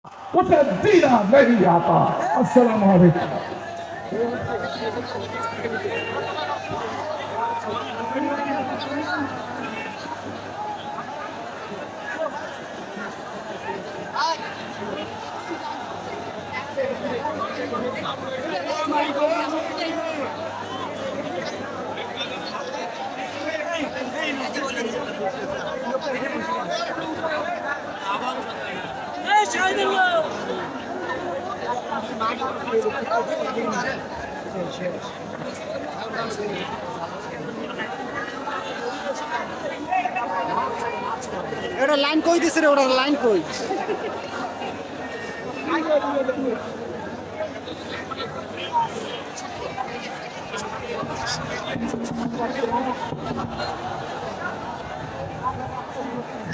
उसे जीना नहीं आता। अस्सलाम वालेकुम। এটা লাইন কই দিছে রে, ওটা লাইন কই?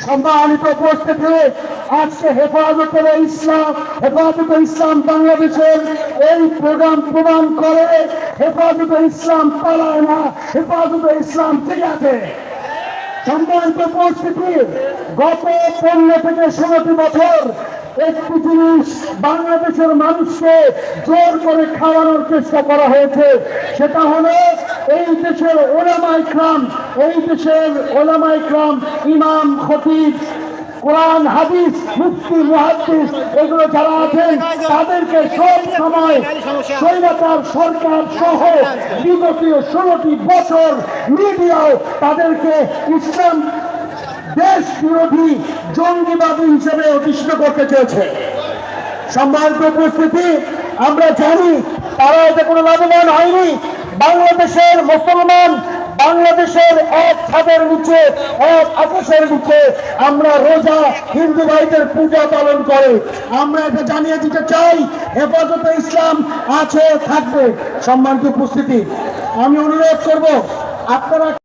সম্মানিত উপস্থিতি, আজকে হেফাজতে ইসলাম বাংলাদেশের এই প্রোগ্রাম প্রমাণ করে হেফাজতে ইসলাম পালায় না, হেফাজতে ইসলাম ঠিক আছে। সম্মানিত উপস্থিতি, গত 15 থেকে 16টি বছর একটি জিনিস বাংলাদেশের মানুষকে জোর করে খাওয়ানোর চেষ্টা করা হয়েছে, সেটা হলো এই দেশের ওলামায়ে কেরাম, ইমাম, খতিব, কোরআন, হাদিস, মুফতি, মুহাদ্দিস এগুলো যারা আছেন তাদেরকে সব সময় স্বৈরাচার সরকার সহ বিগত 16টি বছর মিডিয়াও তাদেরকে ইসলাম দেশ বিরোধী জঙ্গিবাদী হিসেবে অধিষ্ঠিত করতে চেয়েছে। সম্মানিত উপস্থিতি, আমরা জানি তারা এতে কোনো লাভবান হয়নি। বাংলাদেশের মুসলমান, বাংলাদেশের এক ছাদের নিচে, এক আকাশের নিচে আমরা রোজা হিন্দু ভাইদের পূজা পালন করে আমরা এটা জানিয়ে দিতে চাই, হেফাজতে ইসলাম আছে, থাকবে। সম্মানিত উপস্থিতি, আমি অনুরোধ করব আপনারা